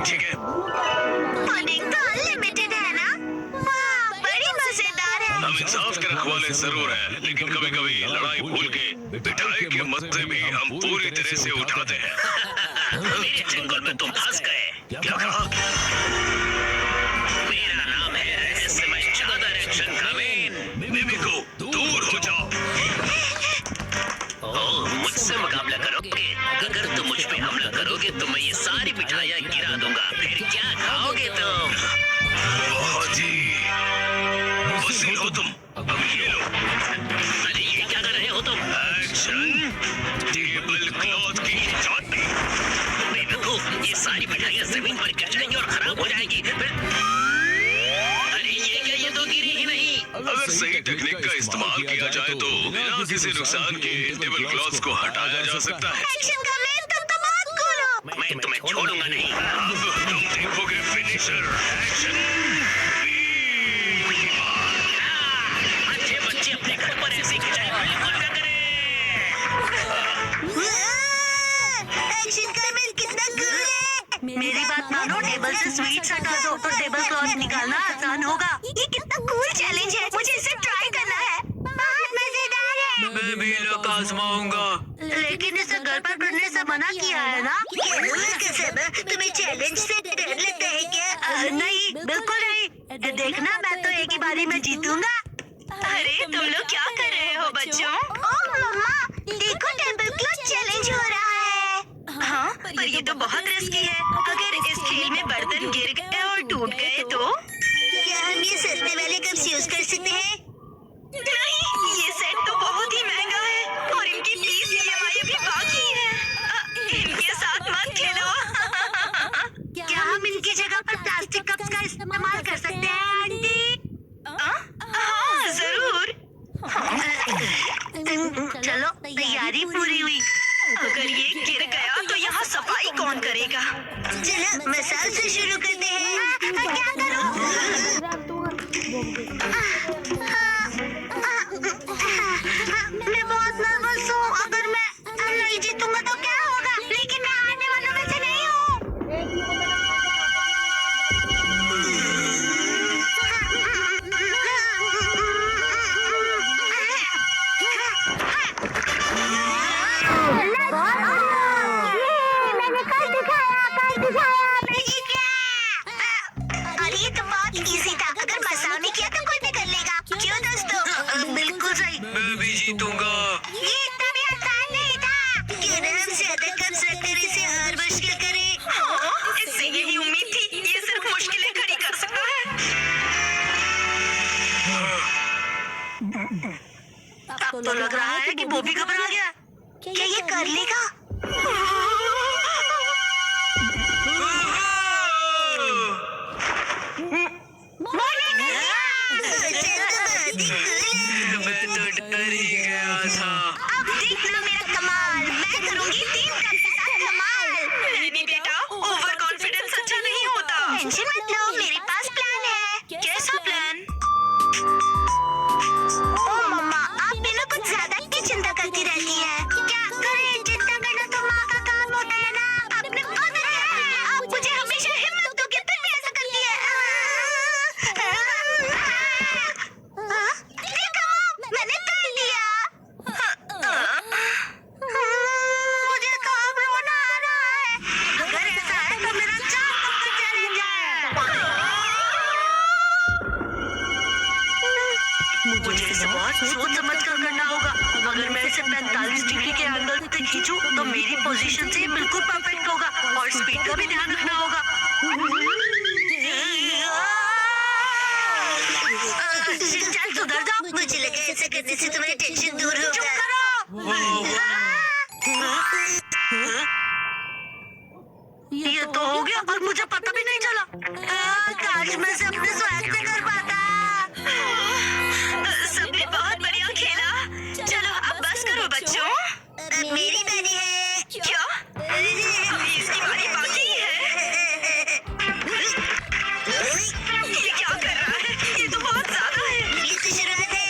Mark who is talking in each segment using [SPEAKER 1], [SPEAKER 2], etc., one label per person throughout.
[SPEAKER 1] ठीक है।
[SPEAKER 2] पुडिंग तो अनलिमिटेड है ना? वाह, बड़ी मजेदार है।
[SPEAKER 1] हम इंसाफ के रखवाले जरूर हैं, लेकिन कभी कभी लड़ाई भूल के पिटाई के मजे भी हम पूरी तरह से उठाते हैं।
[SPEAKER 3] मेरे जंगल में तुम फंस गए।
[SPEAKER 1] क्या कहा?
[SPEAKER 3] मेरा नाम है रहस्यमय चादर एक्शन कमीन।
[SPEAKER 1] मिमिको, दूर हो जाओ।
[SPEAKER 3] ओह, मुझसे मुकाबला करोगे? अगर तुम मुझ पे हमला करोगे तो मैं ये सारी मिठाइयाँ गिरा दूंगा। फिर क्या खाओगे तुम?
[SPEAKER 1] बहुत ही बुज़दिल हो तुम। अभी ले लो।
[SPEAKER 3] अरे ये क्या कर रहे हो तुम?
[SPEAKER 1] एक्शन टेबल क्लॉथ की चोटी।
[SPEAKER 3] बेवकूफ, ये सारी मिठाइयाँ जमीन पर गिर जाएंगी और खराब हो जाएंगी। अरे ये क्या, ये तो गिरी ही नहीं।
[SPEAKER 1] अगर सही टेक्निक का इस्तेमाल किया जाए तो बिना किसी नुकसान के टेबल क्लॉथ्स को हटाया जा सकता है।
[SPEAKER 2] एक्शन का मैन, तुम तो बहुत कूल हो।
[SPEAKER 3] मैं तुम्हें छोड़ूंगा नहीं।
[SPEAKER 1] अब तुम देखोगे फिनिशर। एक्शन
[SPEAKER 3] अच्छे बच्चे अपने घर पर ऐसी खिंचाई बिल्कुल न करें।
[SPEAKER 2] एक्शन का मैन कितना कूल है। मेरी बात मानो, टेबल से स्वीट्स हटा दो तो टेबल क्लॉथ निकालना आसान होगा। ये कितना कूल चैलेंज है, मुझे इसे ट्राई करना है। बहुत मजेदार है।
[SPEAKER 3] मैं भी लोग आजमाऊंगा।
[SPEAKER 2] लेकिन इसे घर पर करने से मना किया है ना? तुम्हें चैलेंज से डर लगता है क्या? नहीं, बिल्कुल नहीं। देखना, मैं तो एक ही बारी में जीतूंगा। अरे तुम लोग क्या कर रहे हो बच्चों? ओह मम्मा, देखो टेबल क्लॉथ चैलेंज हो रहा है। हाँ, पर ये तो बहुत रिस्की है। अगर इस खेल में बर्तन गिर गए और टूट गए तो? क्या हम ये सस्ते वाले कप्स यूज कर सकते हैं? नहीं, ये सेट तो बहुत ही महंगा है और इनकी 20 EMI अभी बाकी है। इनके साथ मत खेलो। क्या हम इनकी जगह पर प्लास्टिक कप्स का इस्तेमाल कर सकते हैं आंटी? हाँ, जरूर। चलो, तैयारी पूरी हुई। अगर ये गिर गया तो यहाँ सफाई कौन करेगा? चलो, मसाज से शुरू करते हैं। क्या करूँ? मैं बहुत नर्वस हूँ। अगर मैं नहीं जीतूंगा तो क्या होगा? लेकिन मैं हारने वालों में से नहीं हूँ। अरे ये तो बहुत इजी था। अगर मसाव नहीं किया तो कोई भी कर लेगा। क्यों दोस्तों? बिल्कुल सही।
[SPEAKER 3] मैं भी जीतूंगा।
[SPEAKER 2] ये इतना भी आसान नहीं था। क्यों ना हम ज्यादा कब्ज रखकर इसे और मुश्किल करें? इससे यही उम्मीद थी। ये सिर्फ मुश्किलें खड़ी कर सकता है। अब तो लग रहा है कि वो भी घबरा गया। क्या ये कर लेगा?
[SPEAKER 3] मैं तो डर ही गया था।
[SPEAKER 2] अब देखना मेरा कमाल। मैं करूंगी 3 कप के साथ कमाल। नहीं बेटा, ओवर कॉन्फिडेंस अच्छा नहीं होता। टेंशन मत लो, मेरे पास प्लान है। कैसा प्लान? ओ मम्मा, आप बिना कुछ ज्यादा ही चिंता करती रहती हैं। क्या करें? चिंता करना तो माँ का काम होता है ना। आपने खुद कहा है, आप मुझे हमेशा हिम्मत दो कि तुम भी ऐसा करती है। देखो, मैंने कर लिया। मुझे तो अब रोना आ रहा है। अगर ऐसा है तो मेरा 4 कप का चैलेंज है। मुझे इसे बहुत सोच समझ कर करना होगा। अगर मैं इसे 45 डिग्री के एंगल से खींचूं तो मेरी पोजीशन से बिल्कुल परफेक्ट होगा और स्पीड का भी ध्यान रखना होगा। चल सुधर जाओ। मुझे लगा ऐसा करने से तुम्हारी टेंशन दूर होगा। चुप करो। ये तो हो गया और मुझे पता भी नहीं चला। काश मैं से अपने स्वैग से कर पाता। सबने बहुत बढ़िया खेला। चलो अब बस करो बच्चों। मेरी बारी है। क्या? इसकी बारी बाकी है। ये क्या कर रहा है? ये तो बहुत ज्यादा है। ये तो शुरुआत है।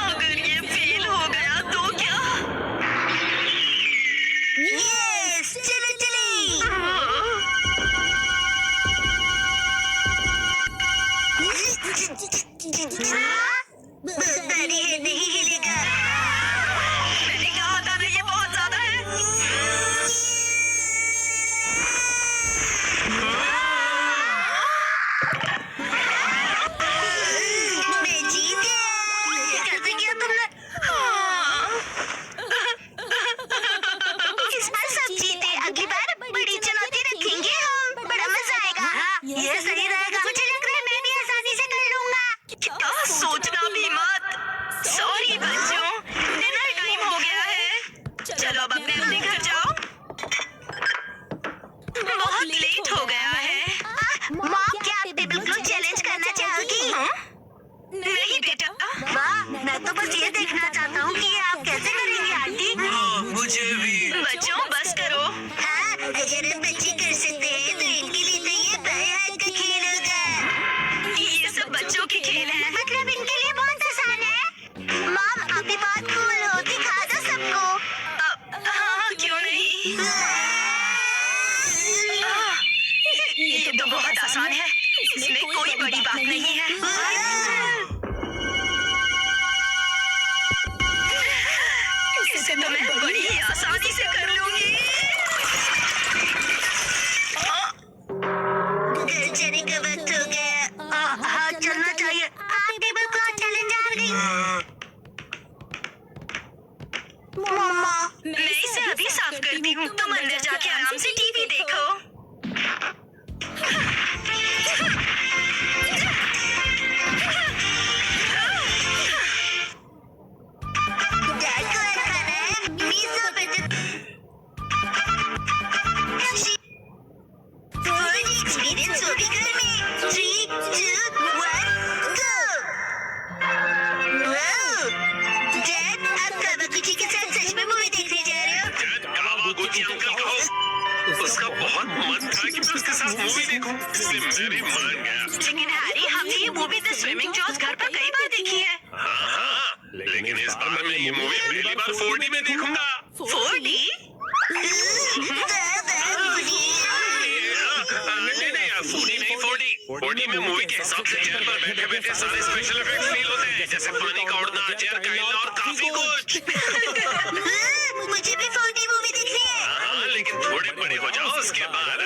[SPEAKER 2] अगर ये फेल हो गया तो क्या? यस, चलो चले। चलो अब अपने अपने घर जाओ। बहुत लेट हो गया है। माँ, क्या आप टेबल क्लॉथ चैलेंज करना चाहोगी? नहीं बेटा। माँ, मैं तो बस ये देखना चाहता हूँ कि ये आप कैसे करेंगी आंटी।
[SPEAKER 1] मुझे भी।
[SPEAKER 2] बच्चों बस करो। हाँ, अगर हम बच्चे कर सकते हैं तो इनके लिए तो ये बाएं हाथ का खेल होगा। ये सब बच्चों के खेल हैं। मतलब इनके लिए बहुत आसान है। मॉम, अभी बात कूल हो, दिखा दो सबको। हाँ, क्यों नहीं। ये तो बहुत आसान है। इसमें कोई बड़ी बात नहीं है। इसे तो मैं बड़ी ही आसानी से कर लूंगी। घर जाने का वक्त हो गया। हाँ, चलना चाहिए। टेबल क्लॉथ चैलेंज आ गई। मम्मा, मैं इसे अभी साफ करती हूँ। तुम अंदर जाके आराम से टीवी देखो। एक्सपीरियंस होगी घर में। 3, 2, 1, go! डैड, आप कावागुची के साथ सच में मूवी देखने जा रहे हो?
[SPEAKER 1] कावागुची अंकल कहो। उसका बहुत मन था कि मैं उसके साथ मूवी देखूं, इसलिए मैं भी मान गया।
[SPEAKER 2] लेकिन हैरी, हमने ये मूवी द स्विमिंग जॉस घर पर कई बार देखी है।
[SPEAKER 1] हाँ, लेकिन इस बार मैं ये मूवी पहली बार 4D में देखूंगा।
[SPEAKER 2] 4D?
[SPEAKER 1] नहीं, 4D नहीं, 4D। 4D में मूवी के हिसाब से चेयर पर बैठे बैठे सारे स्पेशल इफेक्ट्स फील होते हैं, जैसे पानी का उड़ना, चेयर का हिलना और काफी कुछ।
[SPEAKER 2] मुझे भी 4D मूवी देखनी है।
[SPEAKER 1] हाँ, लेकिन थोड़े बड़े हो जाओ उसके बाद।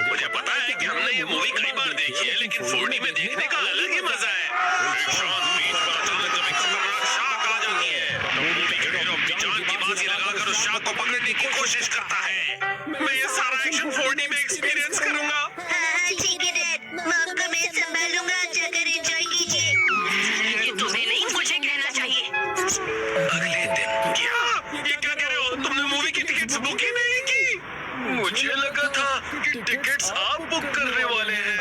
[SPEAKER 1] मुझे पता है कि हमने ये मूवी कई बार देखी है, लेकिन 4D में देखने का अलग ही मजा है। एक शांत बीच पर अचानक एक खतरनाक शार्क आ जाती है। मूवी के हीरो अपनी जान की बाजी लगाकर उस शार्क को पकड़ने की कोशिश करता है। मैं ये सारा एक्शन 4D में एक्सपीरियंस करूंगा।
[SPEAKER 2] हाँ, ठीक है डैड। मॉम को मैं संभालूंगा। जाकर एंजॉय कीजिए। ये तुम्हें नहीं, मुझे कहना चाहिए।
[SPEAKER 1] अगले दिन क्या? ये क्या कह रहे हो? तुमने मूवी की टिकट्स बुक ही नहीं की? मुझे लगा था कि टिकट्स आप बुक करने वाले हैं।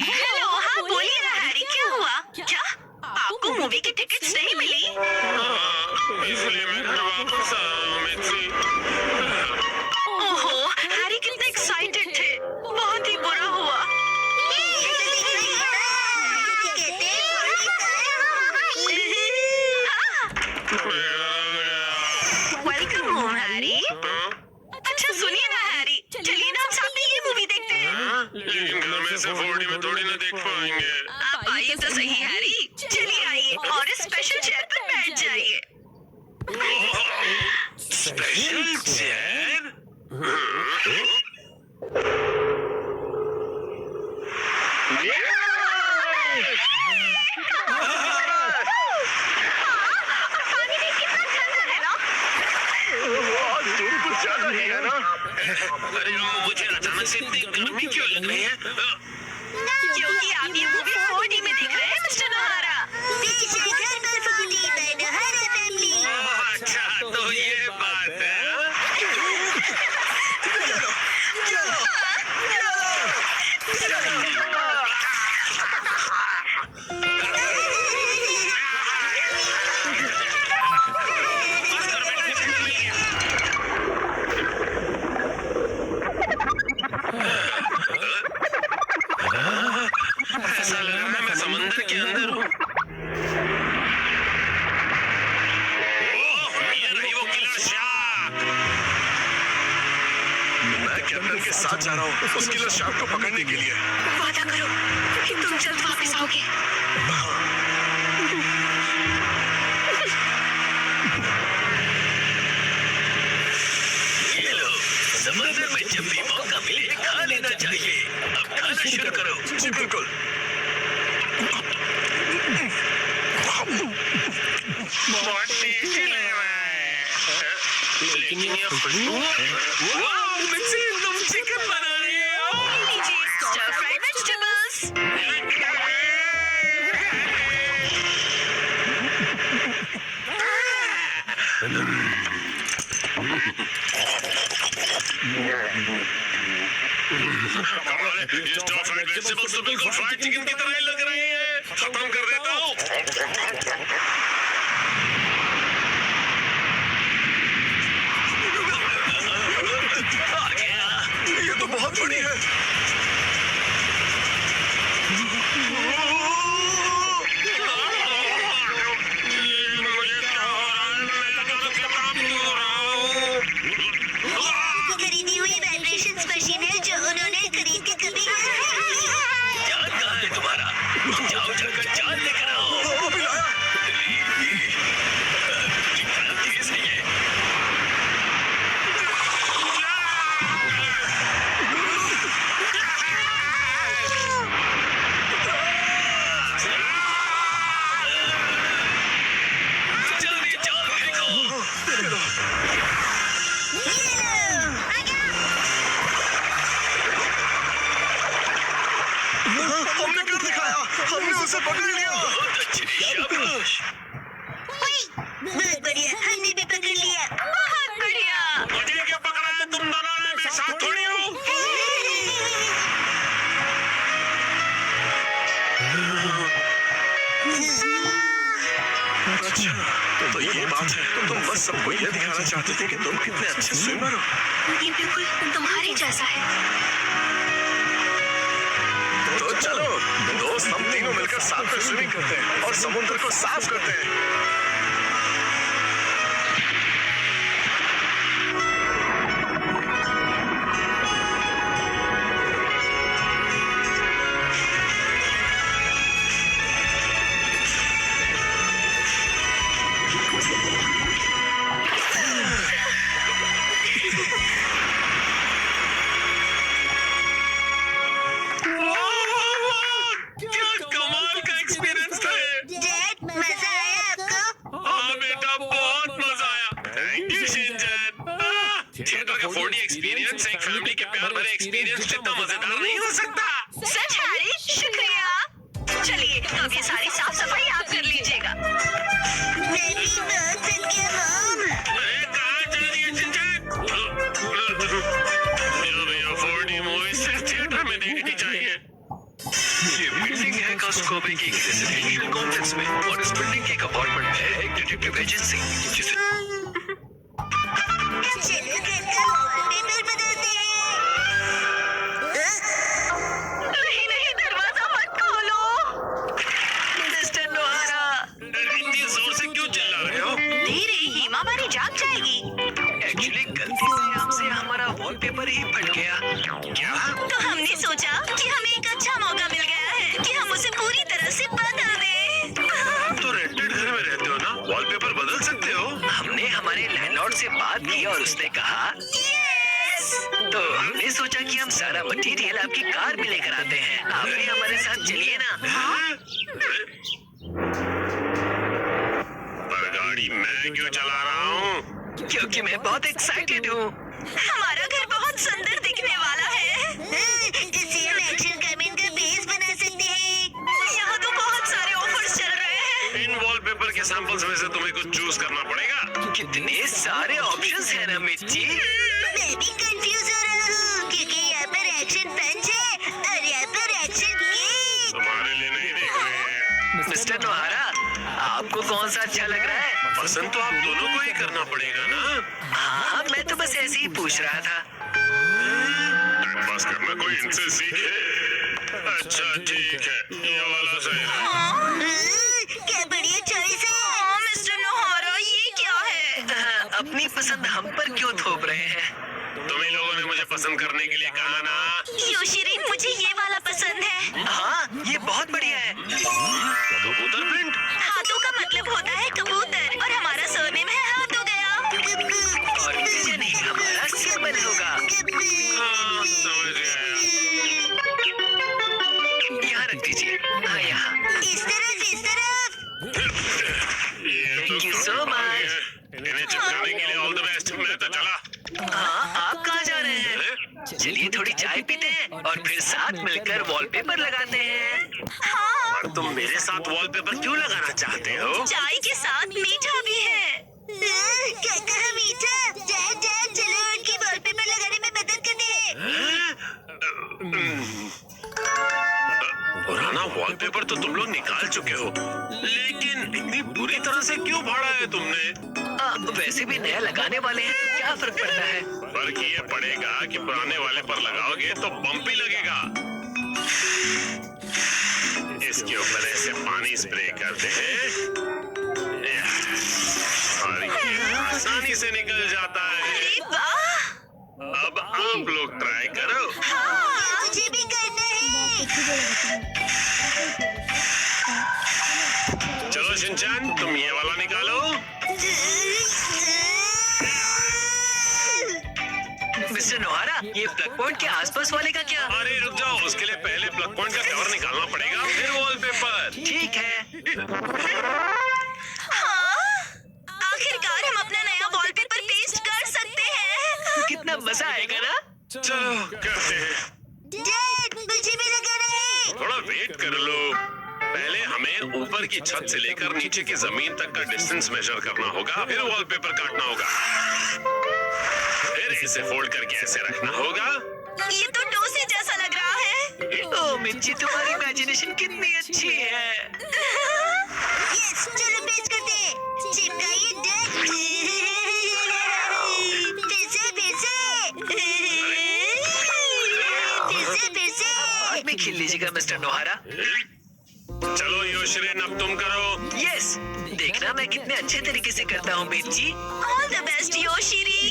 [SPEAKER 2] हेलो, हाँ बोलिए ना हैरी, क्या हुआ? क्या आपको मूवी की टिकट्स नहीं मिली?
[SPEAKER 1] इसलिए मैं घर वापस आया हूँ, मिर्ची।
[SPEAKER 2] ओहो, हैरी कितने एक्साइटेड थे। बहुत ही बुरा हुआ। Welcome home Harry. अच्छा सुनिए ना हैरी, चलिए ना हम साथ में ये मूवी देखते हैं।
[SPEAKER 1] लेकिन घर में से 4D में थोड़ी ना देख पाएंगे।
[SPEAKER 2] आप आइए तो सही हैरी। चलिए आइए और इस स्पेशल चेयर पर बैठ जाइए।
[SPEAKER 1] Special chair?
[SPEAKER 2] पानी में कितना ठंडा है ना?
[SPEAKER 1] कुछ ज्यादा ही है ना? अरे मुझे अचानक से इतनी गर्मी क्यों लग रही है?
[SPEAKER 2] क्योंकि आप ये मूवी 4D में देख रहे हैं मिस्टर नोहारा।
[SPEAKER 1] अच्छा, तो ये बात है। ऐसा लग रहा है मैं समंदर के अंदर हूँ। ये रही वो किलर शार्क। मैं कैप्टन के साथ जा रहा हूँ उस किलर शार्क को पकड़ने के लिए।
[SPEAKER 2] वादा करो कि तुम जल्द वापस आओगे।
[SPEAKER 1] ये लो, समंदर में जब भी मौका मिले खा लेना चाहिए। अब खाना शुरू करो। जी बिल्कुल। बहुत टेस्टी लग रहा है। लेकिन ये खुशबू, वाह, मिक्सी तुम चिकन बना रही हो।
[SPEAKER 2] लीजिए स्टर फ्राइड वेजिटेबल्स।
[SPEAKER 1] कमाल है, ये स्टफ फ्राइड वेजिटेबल्स तो बिल्कुल फ्राइड चिकन की तरह ही लग रही है। खत्म कर देता हूँ। ये तो बहुत बड़ी है।
[SPEAKER 2] खरीदी हुई वाइब्रेशंस मशीन है जो उन्होंने खरीद के कभी
[SPEAKER 3] जान कहाँ है तुम्हारा? जाओ जाकर जान लेकर आओ। तेज है ये। जल्दी जान फेंको।
[SPEAKER 1] हमने कर दिखाया, हमने उसे पकड़ लिया।
[SPEAKER 3] बहुत अच्छी, शाबाश।
[SPEAKER 2] बहुत बढ़िया, हमने भी पकड़ लिया। बहुत बढ़िया।
[SPEAKER 1] मुझे क्या पकड़ा है तुम दोनों ने? मैं साथ थोड़ी हूँ। अच्छा, तो ये बात है। तुम बस सबको ये दिखाना चाहते थे कि तुम कितने अच्छे स्विमर हो।
[SPEAKER 2] ये बिल्कुल तुम्हारे जैसा है।
[SPEAKER 1] तो चलो दोस्त, हम तीनों मिलकर साथ में स्विमिंग करते हैं और समुद्र को साफ करते हैं। क्या कमाल का एक्सपीरियंस था ये।
[SPEAKER 2] डैड, मजा आया आपको?
[SPEAKER 1] हाँ बेटा, बहुत मजा आया। Thank you Shinchan. थिएटर का 4D एक्सपीरियंस एक फैमिली के प्यार भरे एक्सपीरियंस जितना मजेदार नहीं हो सकता।
[SPEAKER 2] सच हैरी, शुक्रिया। चलिए, तो अब ये सारी साफ सफाई आप कर लीजिएगा। मैं भी बहुत थक गया मॉम।
[SPEAKER 1] कहाँ जा रही है शिनचैन? भैया 4D मूवी सिर्फ थिएटर में देखनी चाहिए।
[SPEAKER 3] ये बिल्डिंग है कॉस्कोबे की रेजिडेंशियल कॉम्प्लेक्स में और इस बिल्डिंग के एक अपार्टमेंट है एक डिटेक्टिव एजेंसी जिसे
[SPEAKER 2] चलो घर का वॉलपेपर बदलते हैं। नहीं नहीं, दरवाजा मत खोलो। मिस्टर लोहारा।
[SPEAKER 1] इतनी जोर से क्यों चिल्ला रहे हो?
[SPEAKER 2] धीरे, हीमा मारी जाग जाएगी।
[SPEAKER 3] एक्चुअली गलती से हमसे हमारा वॉलपेपर ही फट गया।
[SPEAKER 1] क्या?
[SPEAKER 2] तो हमने सोचा कि हमें एक अच्छा मौका मिल गया है कि हम उसे पूरी तरह से बदल दें।
[SPEAKER 1] तुम तो रेंटेड घर में रहते हो ना, वॉलपेपर बदल सकते हो।
[SPEAKER 3] हमने हमारे लैंडलॉर्ड से बात की और उसने कहा
[SPEAKER 2] यस।
[SPEAKER 3] तो हमने सोचा कि हम सारा मटेरियल आपकी कार में लेकर आते हैं। आप भी हमारे साथ चलिए ना।
[SPEAKER 1] पर गाड़ी मैं क्यों चला रहा हूँ?
[SPEAKER 3] क्योंकि मैं बहुत एक्साइटेड हूँ।
[SPEAKER 2] हमारा घर बहुत सुंदर दिखने वाला है। इसे हम एक्शन कमेंट का बेस बना सकते हैं। यहाँ तो बहुत सारे ऑफर्स चल रहे हैं।
[SPEAKER 1] इन वॉलपेपर के सैंपल्स में से तुम्हें कुछ चूज करना पड़ेगा।
[SPEAKER 3] कितने सारे ऑप्शंस हैं ना मिर्ची।
[SPEAKER 2] मैं भी कंफ्यूज हो रहा हूँ क्योंकि यहाँ पर एक्शन पंच है और यहाँ पर एक्शन किक।
[SPEAKER 1] तुम्हारे लिए नहीं देख रहे हैं।
[SPEAKER 3] मिस्टर नोहारा, आपको कौन सा अच्छा लग रहा है?
[SPEAKER 1] पसंद तो आप दोनों को ही करना पड़ेगा ना।
[SPEAKER 3] हाँ, मैं तो बस ऐसे ही पूछ रहा था।
[SPEAKER 1] टाइम पास करना कोई इनसे सीखे। अच्छा ठीक है, ये वाला सही है।
[SPEAKER 2] क्या बढ़िया चॉइस है। मिस्टर नोहारा, ये क्या है?
[SPEAKER 3] अपनी पसंद हम पर क्यों थोप रहे हैं?
[SPEAKER 1] तुम ही लोगों ने मुझे पसंद करने के लिए कहा ना।
[SPEAKER 2] योशिरी, मुझे ये वाला पसंद है।
[SPEAKER 3] हाँ, ये बहुत बढ़िया है।
[SPEAKER 1] कबूतर प्रिंट।
[SPEAKER 2] हाथों का मतलब होता है कबूतर और हमारा सरनेम है हाथों गया।
[SPEAKER 3] और विजन ही हमारा सिंबल होगा।
[SPEAKER 1] हाँ, समझ गया।
[SPEAKER 3] यहाँ रख दीजिए। हाँ, यहाँ।
[SPEAKER 2] इस तरफ, इस तरफ।
[SPEAKER 1] ये तो
[SPEAKER 3] Thank you so much.
[SPEAKER 1] इन्हें चिपकाने के लिए ऑल द बेस्ट। मैं तो चला।
[SPEAKER 3] हाँ, आप कहाँ जा रहे हैं? चलिए थोड़ी चाय पीते हैं और फिर साथ मिलकर वॉलपेपर लगाते हैं।
[SPEAKER 2] हाँ,
[SPEAKER 1] और तुम मेरे साथ वॉलपेपर क्यों लगाना चाहते हो?
[SPEAKER 2] चाय के साथ मीठा भी है। क्या कहा मीठा? डैड, चलो उनकी वॉलपेपर लगाने में मदद
[SPEAKER 1] पुराना वॉलपेपर तो तुम लोग निकाल चुके हो, लेकिन इतनी बुरी तरह से क्यों फाड़ा है तुमने?
[SPEAKER 3] वैसे भी नया लगाने वाले हैं, क्या फर्क पड़ता है?
[SPEAKER 1] फर्क ये पड़ेगा कि पुराने वाले पर लगाओगे तो बम्पी लगेगा। इसके ऊपर ऐसे पानी स्प्रे करते हैं और ये आसानी से निकल जाता है।
[SPEAKER 2] अरे वाह!
[SPEAKER 1] अब आप लोग ट्राई करो।
[SPEAKER 2] हाँ, मुझे भी करना है।
[SPEAKER 1] चलो शिनचैन, तुम ये वाला निकालो।
[SPEAKER 3] मिस्टर नोहारा, ये प्लग पॉइंट के आसपास वाले का क्या?
[SPEAKER 1] अरे रुक जाओ, उसके लिए पहले प्लग पॉइंट का कवर निकालना पड़ेगा, फिर वॉलपेपर।
[SPEAKER 3] ठीक है।
[SPEAKER 2] आखिरकार हम अपना नया वॉलपेपर पेस्ट कर सकते हैं।
[SPEAKER 3] कितना मजा आएगा ना?
[SPEAKER 1] चलो करते हैं।
[SPEAKER 2] डैड, मुझे भी लगाना है।
[SPEAKER 1] थोड़ा वेट कर लो। पहले हमें ऊपर की छत से लेकर नीचे की जमीन तक का डिस्टेंस मेजर करना होगा, फिर वॉलपेपर काटना होगा, फिर इसे फोल्ड करके ऐसे रखना होगा।
[SPEAKER 2] ये तो डोसे जैसा लग रहा है।
[SPEAKER 3] ओ मिर्ची, तुम्हारी इमेजिनेशन कितनी अच्छी है।
[SPEAKER 2] यस, चलो पेस्ट करते हैं। चिपकाइए डैड। फिर से।
[SPEAKER 3] बाद में खेल लीजिएगा मिस्टर नोहारा।
[SPEAKER 1] चलो योशरिन, अब तुम करो।
[SPEAKER 3] यस, देखना मैं कितने अच्छे तरीके से करता हूँ मिर्ची।
[SPEAKER 2] ऑल द बेस्ट योशिरी।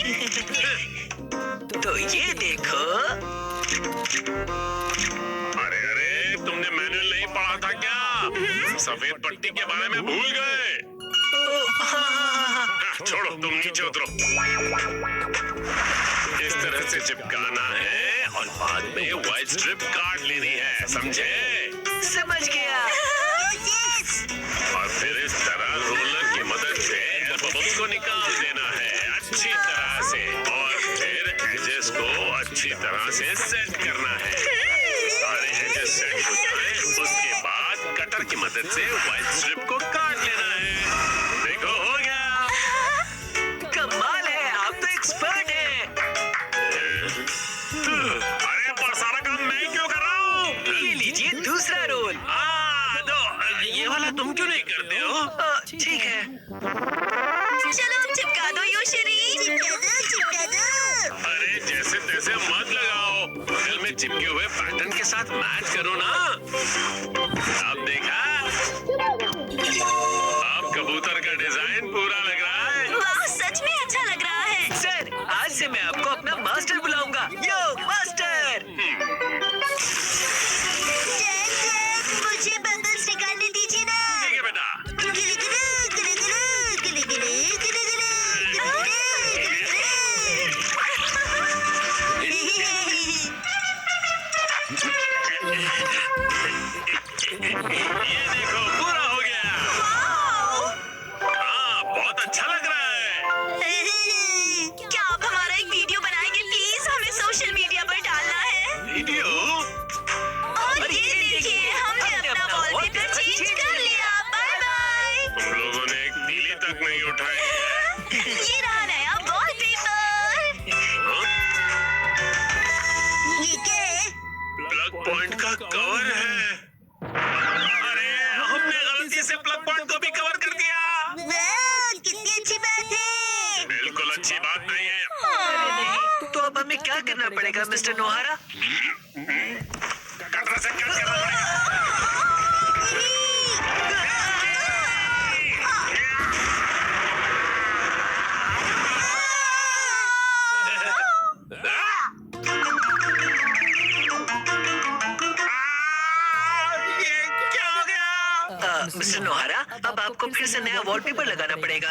[SPEAKER 3] तो ये देखो।
[SPEAKER 1] अरे अरे, तुमने मैनुअल नहीं पढ़ा था क्या? सफेद पट्टी के बारे में भूल गए। छोड़ो, तुम नीचे उतरो। इस तरह से चिपकाना है और बाद में व्हाइट स्ट्रिप काट लेनी है, समझे?
[SPEAKER 3] समझ गया।
[SPEAKER 1] और फिर इस तरह रोलर की मदद से बबल्स को निकाल देना है अच्छी तरह से, और फिर एजेस को अच्छी तरह से सेट करना है। सारे एजेस सेट हो जाए, उसके बाद कटर की मदद से व्हाइट स्ट्रिप को काट लेना है। देखो, हो गया।
[SPEAKER 3] कमाल है, आप तो एक्सपर्ट हैं।
[SPEAKER 1] अरे पर सारा काम मैं क्यों कर रहा हूँ?
[SPEAKER 3] ये लीजिए दूसरा रोल।
[SPEAKER 1] ये वाला तुम क्यों नहीं करते हो?
[SPEAKER 3] ठीक है।
[SPEAKER 2] चलो चिपका दो योशिरी। चिपका दो।
[SPEAKER 1] अरे जैसे तैसे मत लगाओ, बगल में चिपके हुए पैटर्न के साथ मैच करो ना। अब देखा, अब कबूतर का डिजाइन पूरा लग रहा है।
[SPEAKER 2] वाह, सच में अच्छा लग रहा है।
[SPEAKER 3] सर, आज से मैं आपको अपना मास्टर बुलाऊंगा। यो मास्टर।
[SPEAKER 2] मुझे बबल्स निकालने दीजिए ना।
[SPEAKER 1] ठीक है बेटा। ये देखो, पूरा हो गया। हाँ, बहुत अच्छा लग रहा है।
[SPEAKER 2] क्या आप हमारा एक वीडियो बनाएंगे प्लीज? हमें सोशल मीडिया पर डालना है।
[SPEAKER 1] वीडियो?
[SPEAKER 2] और ये देखिए, हमने अपना वॉलपेपर चेंज कर लिया। Bye bye.
[SPEAKER 1] तुम लोगों ने एक तीली तक नहीं उठाई।
[SPEAKER 2] ये रहा नया वॉलपेपर।
[SPEAKER 1] हाँ?
[SPEAKER 2] ये क्या है?
[SPEAKER 1] प्लग पॉइंट का कवर है। अरे, हमने गलती से प्लग पॉइंट को भी कवर कर दिया।
[SPEAKER 2] वाह, कितनी अच्छी बात है।
[SPEAKER 1] बिल्कुल अच्छी बात नहीं है।
[SPEAKER 3] तो अब हमें क्या करना पड़ेगा मिस्टर नोहारा?
[SPEAKER 1] कटर से कट करना पड़ेगा।
[SPEAKER 3] मिस्टर नोहारा, अब आपको फिर से नया वॉलपेपर लगाना पड़ेगा।